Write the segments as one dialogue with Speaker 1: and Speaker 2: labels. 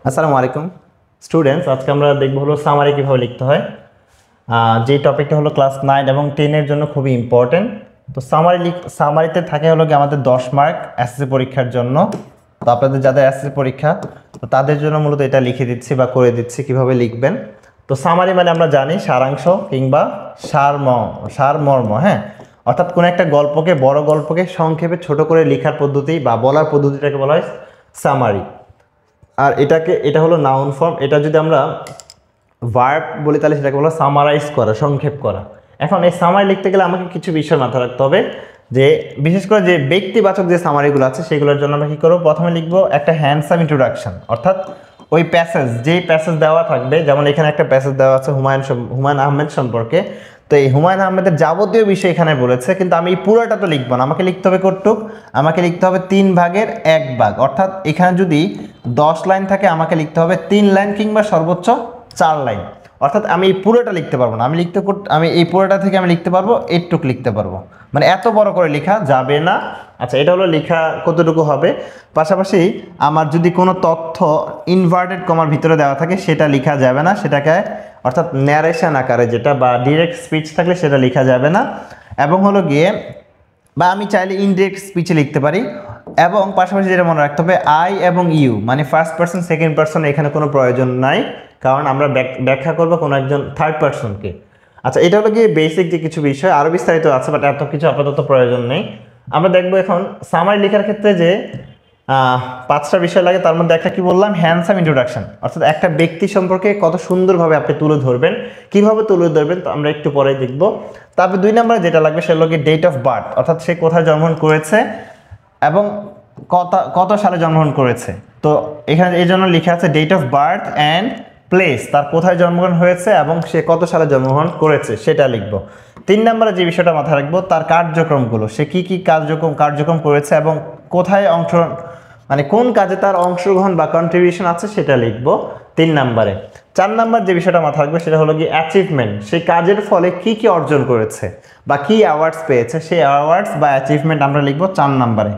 Speaker 1: আসসালামু আলাইকুম স্টুডেন্টস, আজকে আমরা দেখব হলো সামারি কীভাবে লিখতে হয়। যে টপিকটা হলো ক্লাস 9 এবং 10 এর জন্য খুবই ইম্পর্টেন্ট। তো সামারিতে থাকে হলো কি আমাদের 10 মার্ক এসএসসি পরীক্ষার জন্য। তো আপনাদের যাদের এসএসসি পরীক্ষা তো তাদের জন্য মূলত এটা লিখে দিচ্ছি বা করে দিচ্ছি কিভাবে লিখবেন। তো সামারি মানে আমরা জানি সারাংশ কিংবা সারমর্ম, হ্যাঁ, অর্থাৎ কোনো একটা গল্পকে বড় গল্পকে সংক্ষেপে ছোট করে লেখার পদ্ধতি বা বলার পদ্ধতিটাকে বলা হয় সামারি। আর এটা হলো নাউন ফর্ম। এটা যদি আমরা ভার্ব বলি তাহলে সেটাকে বলা সামারাইজ করা, সংক্ষেপ করা। এখন এই সামারি লিখতে গেলে আমাকে কিছু বিষয় মাথায় রাখতে হবে, যে বিশেষ করে যে ব্যক্তিবাচক যে সামারিগুলো আছে সেগুলোর জন্য আমরা কী করবো, প্রথমে লিখবো একটা হ্যান্ডসাম ইন্ট্রোডাকশন, অর্থাৎ ওই যেই প্যাসেজ দেওয়া থাকবে, যেমন এখানে একটা প্যাসেজ দেওয়া আছে হুমায়ুন আহমেদ সম্পর্কে। তো এই হুমায়ুন আহমেদের যাবতীয় বিষয় এখানে বলেছে, কিন্তু আমি এই পুরোটা তো লিখবো না, আমাকে লিখতে হবে কতটুক, আমাকে লিখতে হবে 3 ভাগের 1 ভাগ। অর্থাৎ এখানে যদি 10 লাইন থাকে আমাকে লিখতে হবে 3 লাইন কিংবা সর্বোচ্চ 4 লাইন। অর্থাৎ আমি এই পুরোটা লিখতে পারবো না, আমি এই পুরোটা থেকে আমি লিখতে পারবো এইটুক লিখতে পারবো, মানে এত বড় করে লেখা যাবে না। আচ্ছা, এটা হলো লেখা কতটুকু হবে। পাশাপাশি আমার যদি কোনো তথ্য ইনভার্টেড কমার ভিতরে দেওয়া থাকে সেটা লেখা যাবে না, সেটাকে অর্থাৎ ন্যারেশন আকারে যেটা বা ডিরেক্ট স্পিচ থাকলে সেটা লেখা যাবে না। এবং হলো গিয়ে বা আমি চাইলে ইনডিরেক্ট স্পিচে লিখতে পারি। এবং পাশাপাশি যেটা মনে রাখতে হবে, আই এবং ইউ মানে ফার্স্ট পারসন সেকেন্ড পারসন এখানে কোনো প্রয়োজন নাই, কারণ আমরা ব্যাখ্যা করবো কোনো একজন থার্ড পারসনকে। আচ্ছা, এটা হলো গিয়ে বেসিক যে কিছু বিষয়, আরও বিস্তারিত আছে বাট এত কিছু আপাতত প্রয়োজন নেই। আমরা দেখবো এখন সামারি লেখার ক্ষেত্রে যে 5টা বিষয় লাগে, তার মধ্যে একটা কি বললাম, হ্যান্ডসাম ইন্ট্রোডাকশন, অর্থাৎ একটা ব্যক্তি সম্পর্কে কত সুন্দরভাবে আপনি তুলে ধরবেন, কিভাবে তুলে ধরবেন তো আমরা একটু পরে দেখব। তারপর 2 নম্বরে যেটা লাগবে সেটা হলো ডেট অফ বার্থ, অর্থাৎ সে কোথায় জন্মগ্রহণ করেছে এবং কত সালে জন্মগ্রহণ করেছে। তো এখানে এই জন্য লেখা আছে date of birth and place, তার কোথায় জন্মগ্রহণ হয়েছে এবং সে কত সালে জন্মগ্রহণ করেছে সেটা লিখব। 3 নম্বরে যে বিষয়টা মাথায় রাখবো তার কার্যক্রমগুলো, সে কি কি কার্যক্রম করেছে এবং কোথায় মানে কোন কাজে তার অংশগ্রহণ বা কন্ট্রিবিউশন আছে সেটা লিখবো 3 নম্বরে। 4 নম্বর যে বিষয়টা মাথায় রাখবে সেটা হলো কি অ্যাচিভমেন্ট, সেই কাজের ফলে কি কি অর্জন করেছে বা কি অ্যাওয়ার্ডস পেয়েছে, সেই অ্যাওয়ার্ডস বা অ্যাচিভমেন্ট আমরা লিখবো 4 নম্বরে।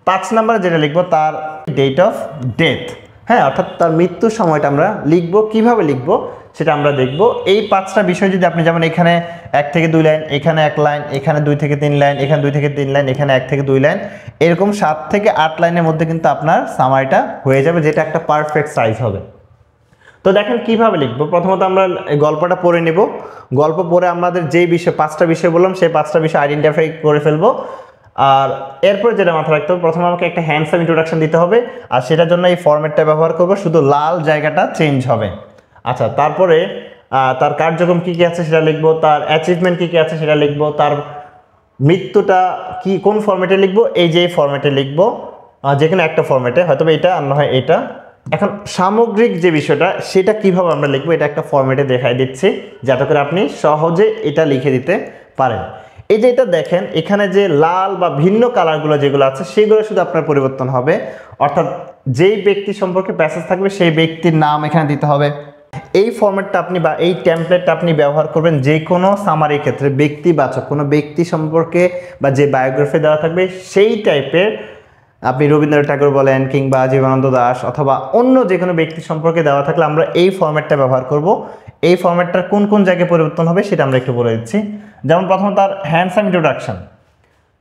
Speaker 1: 5 নম্বরে যেটা লিখবো তার ডেট অফ ডেথ, হ্যাঁ, অর্থাৎ তার মৃত্যুর সময়টা আমরা লিখবো, কিভাবে লিখবো সেটা আমরা দেখব। এই 5টা বিষয় যদি আপনি যেমন এখানে 1 থেকে 2 লাইন, এখানে 1 লাইন, এখানে 2 থেকে 3 লাইন, এখানে 2 থেকে 3 লাইন, এখানে 1 থেকে 2 লাইন, এরকম 7 থেকে 8 লাইনের মধ্যে কিন্তু আপনার সামারিটা হয়ে যাবে, যেটা একটা পারফেক্ট সাইজ হবে। তো দেখেন কিভাবে লিখবো। প্রথমত আমরা গল্পটা পড়ে নেব, গল্প পড়ে আমাদের যেই বিষয় 5টা বিষয় বললাম সেই 5টা বিষয় আইডেন্টিফাই করে ফেলবো। আর এরপর যেটা মাথায় রাখতে হবে, প্রথমে আমাকে একটা হ্যান্ডসাম ইন্ট্রোডাকশন দিতে হবে, আর সেটার জন্য এই ফরম্যাটটা ব্যবহার করব, শুধু লাল জায়গাটা চেঞ্জ হবে। আচ্ছা, তারপরে তার কার্যক্রম কী কী আছে সেটা লিখবো, তার অ্যাচিভমেন্ট কী কী আছে সেটা লিখবো, তার মৃত্যুটা কি কোন ফরম্যাটে লিখবো, এই যে ফরম্যাটে লিখবো, যে কোনো একটা ফরম্যাটে, হয়তো এটা আর না হয় এটা। এখন সামগ্রিক যে বিষয়টা সেটা কিভাবে আমরা লিখবো এটা একটা ফরম্যাটে দেখাই দিচ্ছি, যাতে করে আপনি সহজে এটা লিখে দিতে পারেন। এই যে এটা দেখেন, এখানে যে লাল বা ভিন্ন কালারগুলো যেগুলো আছে সেগুলো শুধু আপনার পরিবর্তন হবে, অর্থাৎ যেই ব্যক্তি সম্পর্কে প্যাসেজ থাকবে সেই ব্যক্তির নাম এখানে দিতে হবে। এই ফরম্যাটটা আপনি বা এই টেমপ্লেটটা আপনি ব্যবহার করবেন যে কোনো সামারির ক্ষেত্রে, ব্যক্তিবাচক কোনো ব্যক্তি সম্পর্কে বা যে বায়োগ্রাফি দেওয়া থাকবে সেই টাইপের, আপনি রবীন্দ্রনাথ ঠাকুর বলেন কিংবা জীবনানন্দ দাশ অথবা অন্য যে কোনো ব্যক্তি সম্পর্কে দেওয়া থাকলে আমরা এই ফরম্যাটটা ব্যবহার করব। এই ফরম্যাটটার কোন কোন জায়গায় পরিবর্তন হবে সেটা আমরা একটু বলে দিচ্ছি। যেমন প্রথম তার হ্যান্ডসাম ইন্ট্রোডাকশন।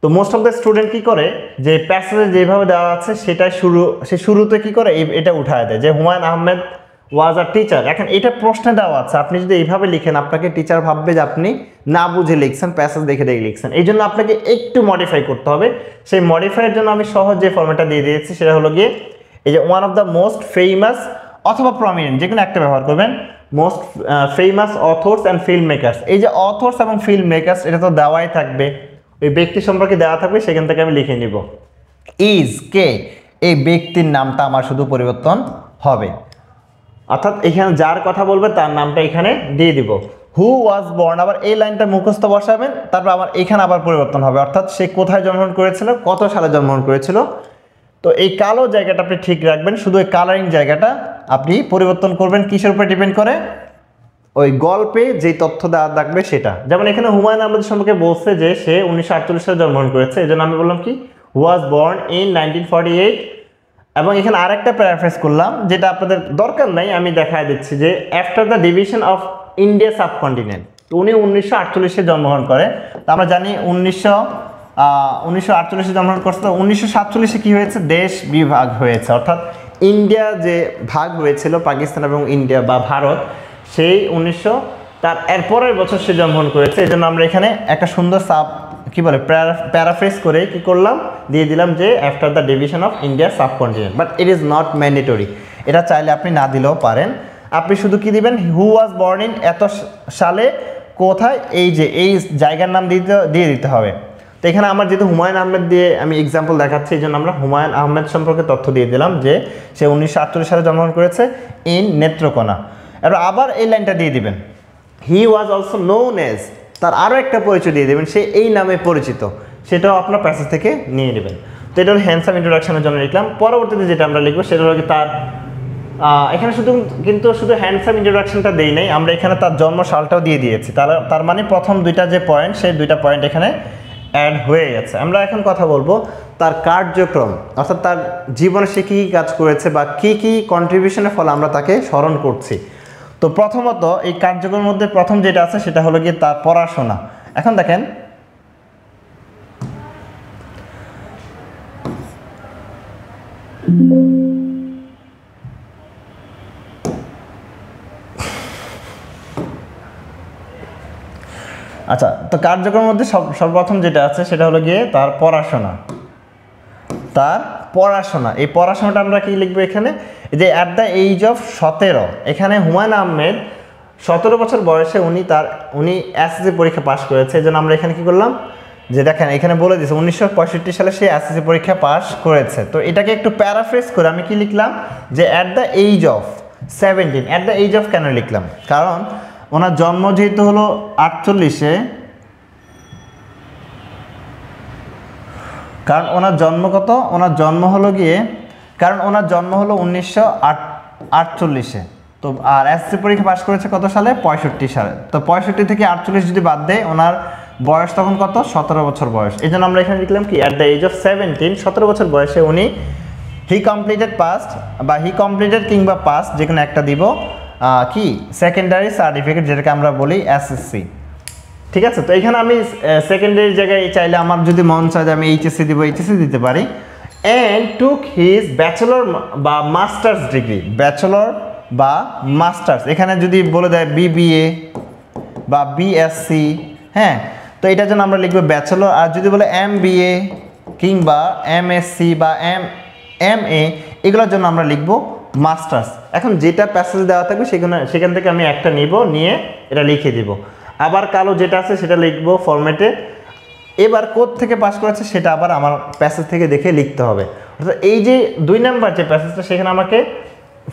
Speaker 1: তো মোস্ট অফ দ্য স্টুডেন্ট কী করে, যে প্যাসেজে যেভাবে দেওয়া আছে সেটা শুরুতে কী করে এটা উঠায় দেয়, যে হুমায়ুন আহমেদ ওয়াজ আ টিচার। এখন এটা প্রশ্নে দেওয়া আছে, আপনি যদি এইভাবে লিখেন আপনাকে টিচার ভাববে যে আপনি না বুঝে লিখছেন, প্যাসেজ দেখে দেখে লিখছেন। এই জন্য আপনাকে একটু মডিফাই করতে হবে। সেই মডিফাইয়ের জন্য আমি সহজ যে ফর্মেটটা দিয়ে দিয়েছি সেটা হলো গিয়ে এই যে one of the most famous অথবা প্রমিনেন্ট, যে কোনো একটা ব্যবহার করবেন, most famous authors and film makers. এই যে অথর্স এবং ফিল্ম মেকার্স এটা তো দেওয়াই থাকবে, ওই ব্যক্তি সম্পর্কে দেওয়া থাকবে, সেখান থেকে আমি লিখে নিব ইজ কে, এই ব্যক্তির নামটা আমার শুধু পরিবর্তন হবে, অর্থাৎ এখানে যার কথা বলবে তার নামটা এখানে দিয়ে দিব। হু ওয়াজ বর্ন, আবার এই লাইনটা মুখস্থ বসাবেন, তারপর আবার এখানে আবার পরিবর্তন হবে, অর্থাৎ সে কোথায় জন্মগ্রহণ করেছিল, কত সালে জন্মগ্রহণ করেছিল। তো এই কালো জায়গাটা আপনি ঠিক রাখবেন, শুধু এই কালারিং জায়গাটা আপনি পরিবর্তন করবেন কিসের উপরে ডিপেন্ড করে, ওই গল্পে যেই তথ্য দেওয়া থাকবে সেটা। যেমন এখানে হুমায়ুন আহমেদের সম্পর্কে বলছে যে সে 1948 সালে জন্মগ্রহণ করেছে, এই জন্য আমি বললাম কি ওয়াজ বর্ন ইন 1948 এবং এখানে আরেকটা প্যারাফ্রেজ করলাম যেটা আপনাদের দরকার নাই, আমি দেখায় দিচ্ছি যে after the division of India subcontinent, উনি 1948-এ জন্মগ্রহণ করে। তো আমরা জানি 1948-এ জন্মগ্রহণ করছে। তো 1947-এ কী হয়েছে, দেশ বিভাগ হয়েছে, অর্থাৎ ইন্ডিয়া যে ভাগ হয়েছিল পাকিস্তান এবং ইন্ডিয়া বা ভারত, সেই তার এরপরের বছর সে জন্মগ্রহণ করেছে। এই জন্য আমরা এখানে একটা সুন্দর কি বলে প্যারাফ্রেজ করে কি করলাম, দিয়ে দিলাম যে after the division of India subcontinent, but it is not mandatory. এটা চাইলে আপনি না দিলেও পারেন। আপনি শুধু কি দিবেন, হু ওয়াজ বর্ন ইন এত সালে, কোথায়, এই যে এই জায়গার নাম দিয়ে দিতে হবে। তো এখানে আমার যেহেতু হুমায়ুন আহমেদ দিয়ে আমি এক্সাম্পল দেখাচ্ছি, এই জন্য আমরা হুমায়ুন আহমেদ সম্পর্কে তথ্য দিয়ে দিলাম যে সে 1948 সালে জন্মগ্রহণ করেছে ইন নেত্রকোনা। এবার আবার এই লাইনটা দিয়ে দিবেন, হি ওয়াজ অলসো নোন এজ, তার আরও একটা পরিচয় দিয়ে দেবেন, সে এই নামে পরিচিত, সেটাও আপনার প্যাসেজ থেকে নিয়ে নেবেন। তো এটা হলো হ্যান্ডসাম ইন্ট্রোডাকশনের জন্য লিখলাম। পরবর্তীতে যেটা আমরা লিখবো সেটা হলো কি তার, এখানে শুধু হ্যান্ডসাম ইন্ট্রোডাকশনটা দেই নাই, আমরা এখানে তার জন্ম সালটাও দিয়ে দিয়েছি। তার মানে প্রথম দুইটা যে পয়েন্ট, সেই দুইটা পয়েন্ট এখানে অ্যাড হয়ে গেছে। আমরা এখন কথা বলবো তার কার্যক্রম, অর্থাৎ তার জীবনে সে কী কী কাজ করেছে বা কী কী কন্ট্রিবিউশনের ফলে আমরা তাকে স্মরণ করছি। তো প্রথমত এই কার্যক্রমের মধ্যে প্রথম যেটা আছে সেটা হলো গিয়ে তার পড়াশোনা। এখন দেখেন, আচ্ছা, তো কার্যক্রমের মধ্যে সর্বপ্রথম যেটা আছে সেটা হলো গিয়ে তার পড়াশোনা। এই পড়াশোনাটা আমরা কি লিখবো এখানে, যে অ্যাট দ্য এজ অফ 17, এখানে হুমায়ুন আহমেদ 17 বছর বয়সে উনি এসএসসি পরীক্ষা পাশ করেছে। এই জন্য আমরা এখানে কি করলাম, যে দেখেন এখানে বলে দিয়েছে 1965 সালে সে এসএসসি পরীক্ষা পাশ করেছে। তো এটাকে একটু প্যারাফ্রেজ করে আমি কি লিখলাম, যে at the age of 17। At the age of কেন লিখলাম, কারণ ওনার জন্ম যেহেতু হলো 48-এ, কারণ ওনার জন্ম কত, ওনার জন্ম হলো 1948-এ। তো আর এসএসসি পরীক্ষা পাশ করেছে কত সালে, 65 সালে। তো 65 থেকে 48 যদি বাদ দেয়, ওনার বয়স তখন কত, 17 বছর বয়স। এই জন্য আমরা এখানে লিখলাম কি, অ্যাট দ্য এজ অফ 17, 17 বছর বয়সে উনি হি কমপ্লিটেড কিংবা পাস্ট যে কোনো একটা দিব, কি সেকেন্ডারি সার্টিফিকেট, যেটাকে আমরা বলি এসএসসি। ঠিক আছে, তো এখানে আমি সেকেন্ডারি জায়গায় চাইলে আমার যদি মন চায় যে আমি এইচএসসি দিব, এইচএসসি দিতে পারি। অ্যান্ড টুক হিজ ব্যাচেলর বা মাস্টার্স ডিগ্রি, ব্যাচেলর বা মাস্টার্স, এখানে যদি বলে দেয় বিবিএ বা বিএসসি, হ্যাঁ, তো এটার জন্য আমরা লিখবো ব্যাচেলর। আর যদি বলে এমবিএ কিংবা এমএসসি বা এমএ, এগুলোর জন্য আমরা লিখবো মাস্টার্স। এখন যেটা প্যাসেজ দেওয়া থাকবে সেখান থেকে আমি একটা নিয়ে এটা লিখে দিব। আবার কালো যেটা আছে সেটা লিখবো ফরম্যাটে। এবার কোথ থেকে পাস করেছে সেটা আবার আমার প্যাসেজ থেকে দেখে লিখতে হবে। অর্থাৎ এই যে 2 নাম্বার যে প্যাসেজটা, সেখানে আমাকে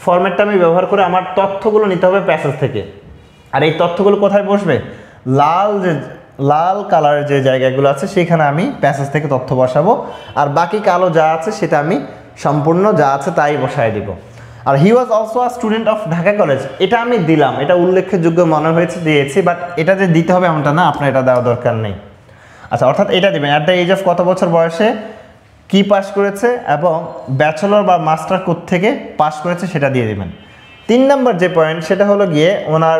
Speaker 1: ফরম্যাটটা আমি ব্যবহার করে আমার তথ্যগুলো নিতে হবে প্যাসেজ থেকে। আর এই তথ্যগুলো কোথায় বসবে, লাল কালারের যে জায়গাগুলো আছে সেখানে আমি প্যাসেজ থেকে তথ্য বসাবো, আর বাকি কালো যা আছে সেটা আমি সম্পূর্ণ যা আছে তাই বসায় দিব। আর he was also a student of Dhaka college, এটা আমি দিলাম, এটা উল্লেখযোগ্য মনে হয়েছে দিয়েছি, বাট এটা যে দিতে হবে এমনটা না, আপনার এটা দেওয়া দরকার নেই। আচ্ছা, অর্থাৎ এটা দিবেন অ্যাট দ্য এজ অফ কত বছর বয়সে কি পাস করেছে এবং ব্যাচেলর বা মাস্টার থেকে পাস করেছে সেটা দিয়ে দিবেন। 3 নাম্বার যে পয়েন্ট সেটা হলো গিয়ে ওনার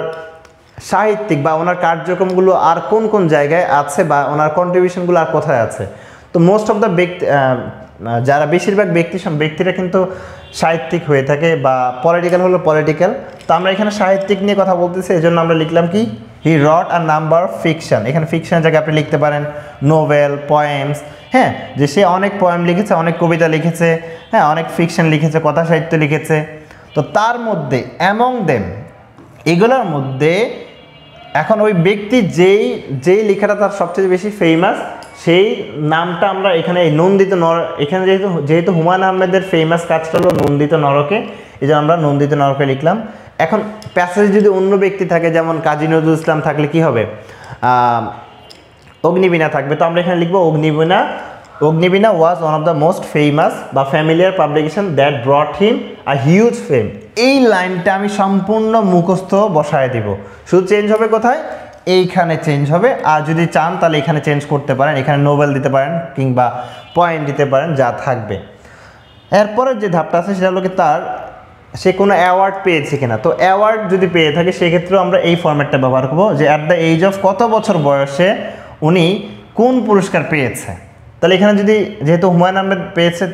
Speaker 1: সাহিত্যিক বা ওনার কার্যক্রমগুলো আর কোন কোন জায়গায় আছে বা ওনার কন্ট্রিবিউশনগুলো আর কোথায় আছে। তো মোস্ট অফ দ্য যারা বেশিরভাগ ব্যক্তিরা কিন্তু সাহিত্যিক হয়ে থাকে বা পলিটিক্যাল হলো পলিটিক্যাল। তো আমরা এখানে সাহিত্যিক নিয়ে কথা বলতেছি, এই জন্য আমরা লিখলাম কি, হি রট আ নাম্বার অফ ফিকশন। এখানে ফিকশনের জায়গায় আপনি লিখতে পারেন নোভেল, পোয়েমস, হ্যাঁ, যে সে অনেক পোয়েম লিখেছে, অনেক কবিতা লিখেছে, হ্যাঁ, অনেক ফিকশন লিখেছে, কথা সাহিত্য লিখেছে। তো তার মধ্যে অ্যামং দেম, এগুলোর মধ্যে এখন ওই ব্যক্তি যেই লেখাটা তার সবচেয়ে বেশি ফেমাস, সেই নামটা আমরা এখানে নন্দিত এখানে যেহেতু হুমায়ুন আহমেদের ফেমাস কাজটা হলো নন্দিত নরকে, এই জন্য আমরা নন্দিত নরকে লিখলাম। এখন প্যাসেজে যদি অন্য ব্যক্তি থাকে, যেমন কাজী নজরুল ইসলাম থাকলে কি হবে, অগ্নিবীণা থাকবে, তো আমরা এখানে লিখবো Agnibina was one of the most famous বা familiar publication that brought him a huge fame. এই লাইনটা আমি সম্পূর্ণ মুখস্থ বসায় দিব, শুধু চেঞ্জ হবে কোথায়, এইখানে চেঞ্জ হবে। আর যদি চান তাহলে এখানে চেঞ্জ করতে পারেন, এখানে নোবেল দিতে পারেন কিংবা পয়েন্ট দিতে পারেন, যা থাকবে। এরপরের যে ধাপটা আছে সেটা হলো কি তার সে কোনো অ্যাওয়ার্ড পেয়েছে কিনা। তো অ্যাওয়ার্ড যদি পেয়ে থাকে সেক্ষেত্রেও আমরা এই ফরম্যাটটা ব্যবহার করবো যে অ্যাট দ্য এজ অফ কত বছর বয়সে উনি কোন পুরস্কার পেয়েছে। তাহলে এখানে যদি যেহেতু হুমায়ুন আহমেদ পেয়েছে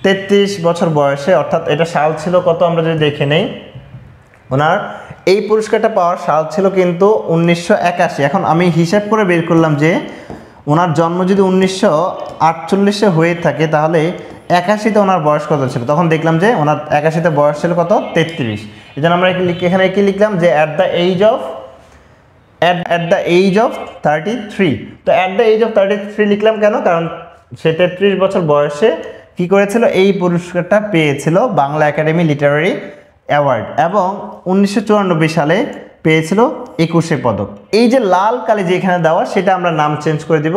Speaker 1: 33 বছর বয়সে, অর্থাৎ এটা সাল ছিল কত আমরা যদি দেখে নেই, ওনার এই পুরস্কারটা পাওয়ার সাল ছিল কিন্তু 1981। এখন আমি হিসাব করে বের করলাম যে ওনার জন্ম যদি 1948 হয়ে থাকে তাহলে 81-তে ওনার বয়স কত ছিল, তখন দেখলাম যে ওনার 81-তে বয়স ছিল কত 33। এই জন্য আমরা এখানে কি লিখলাম যে অ্যাট দ্য এজ অফ 33। তো অ্যাট দ্য এজ অফ 33 লিখলাম কেন, কারণ সে 33 বছর বয়সে কি করেছিল, এই পুরস্কারটা পেয়েছিল বাংলা একাডেমি লিটারারি অ্যাওয়ার্ড, এবং 1994 সালে পেয়েছিল 21 পদক। এই যে লাল কালি যেখানে দেওয়া সেটা আমরা নাম চেঞ্জ করে দিব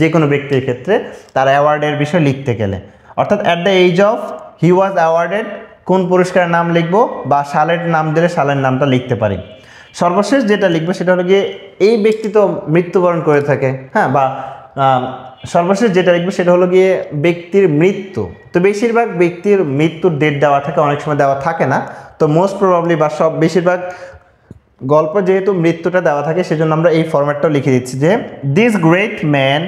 Speaker 1: যে কোনো ব্যক্তির ক্ষেত্রে তার অ্যাওয়ার্ডের বিষয় লিখতে গেলে, অর্থাৎ at the age of he was awarded কোন পুরস্কারের নাম লিখবো, বা সালের নাম দিলে সালের নামটা লিখতে পারি। সর্বশেষ যেটা লিখবো সেটা হলো গিয়ে এই ব্যক্তি তো মৃত্যুবরণ করে থাকে, হ্যাঁ, বা সর্বশেষ যেটা লিখবো সেটা হলো গিয়ে ব্যক্তির মৃত্যু। তো বেশিরভাগ ব্যক্তির মৃত্যুর ডেট দেওয়া থাকে, অনেক সময় দেওয়া থাকে না। তো মোস্ট প্রবাবলি বা বেশিরভাগ গল্প যেহেতু মৃত্যুটা দেওয়া থাকে সেজন্য আমরা এই ফরম্যাটটাও লিখে দিচ্ছি যে দিস গ্রেট ম্যান,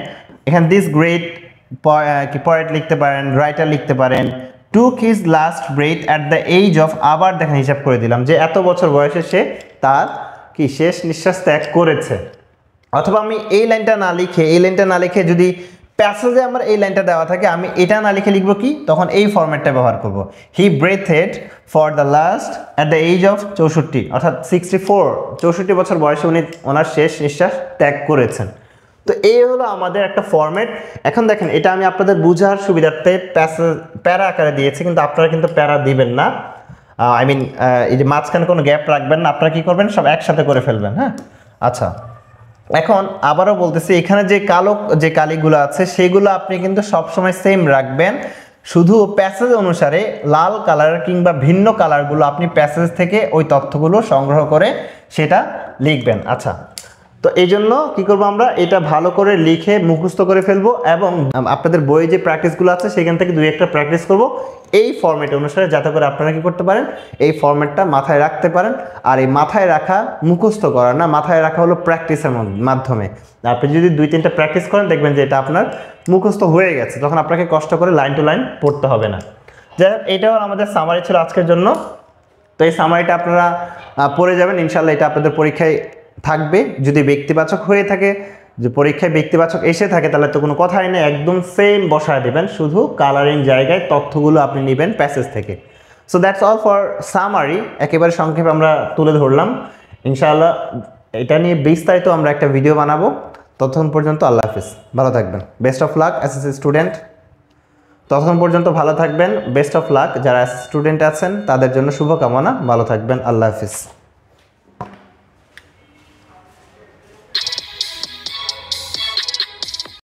Speaker 1: এখানে দিস গ্রেট পয়েট লিখতে পারেন, রাইটার লিখতে পারেন, took his last breath at the age of, আবার দেখেন হিসাব করে দিলাম যে এত বছর বয়সে সে তার কি শেষ নিঃশ্বাস ত্যাগ করেছে। অথবা আমি এই লাইনটা না লিখে যদি প্যাসেজে আমার এই লাইনটা দেওয়া থাকে আমি এটা না লিখে লিখবো কি, তখন এই ফরম্যাটটা ব্যবহার করব, he breathed for the last at the age of 64, অর্থাৎ 64 বছর বয়সে উনি ওনার শেষ নিঃশ্বাস ত্যাগ করেছেন। তো এই হলো আমাদের একটা ফরম্যাট। এখন দেখেন এটা আমি আপনাদের বোঝার সুবিধার্থে প্যারা আকারে দিয়েছি, কিন্তু আপনারা কিন্তু প্যারা দিবেন না, এই যে মাঝখানে কোনো গ্যাপ রাখবেন না, আপনারা কি করবেন সব একসাথে করে ফেলবেন। হ্যাঁ, আচ্ছা, এখন আবারও বলতেছি এখানে যে কালো যে কালিগুলো আছে সেগুলো আপনি কিন্তু সবসময় সেম রাখবেন, শুধু প্যাসেজ অনুসারে লাল কালার কিংবা ভিন্ন কালারগুলো আপনি প্যাসেজ থেকে ওই তথ্যগুলো সংগ্রহ করে সেটা লিখবেন। আচ্ছা, তো এই জন্য কী করবো, আমরা এটা ভালো করে লিখে মুখস্থ করে ফেলবো, এবং আপনাদের বইয়ে যে প্র্যাকটিসগুলো আছে সেখান থেকে 2-1টা প্র্যাকটিস করব এই ফরম্যাট অনুসারে, যাতে করে আপনারা কী করতে পারেন, এই ফরম্যাটটা মাথায় রাখতে পারেন। আর এই মাথায় রাখা মুখস্থ করা না, মাথায় রাখা হলো প্র্যাকটিসের মাধ্যমে। আপনি যদি 2-3টা প্র্যাকটিস করেন দেখবেন যে এটা আপনার মুখস্থ হয়ে গেছে, তখন আপনাকে কষ্ট করে লাইন টু লাইন পড়তে হবে না। যাই হোক, এটাও আমাদের সামারি ছিল আজকের জন্য। তো এই সামারিটা আপনারা পড়ে যাবেন, ইনশাল্লাহ এটা আপনাদের পরীক্ষায় থাকবে। যদি ব্যক্তিবাচক হয়ে থাকে, যে পরীক্ষায় ব্যক্তিবাচক এসে থাকে, তাহলে তো কোনো কথাই নেই, একদম সেম বসায় দেবেন, শুধু কালারিং জায়গায় তথ্যগুলো আপনি নেবেন প্যাসেজ থেকে। So that's all for summary, একেবারে সংক্ষেপে আমরা তুলে ধরলাম। ইনশাআল্লাহ এটা নিয়ে বিস্তারিত আমরা একটা ভিডিও বানাবো। ততক্ষণ পর্যন্ত আল্লাহ হাফিজ, ভালো থাকবেন, best of luck SSC student. ততক্ষণ পর্যন্ত ভালো থাকবেন, বেস্ট অফ লাক যারা স্টুডেন্ট আছেন তাদের জন্য শুভকামনা, ভালো থাকবেন, আল্লাহ হাফিজ।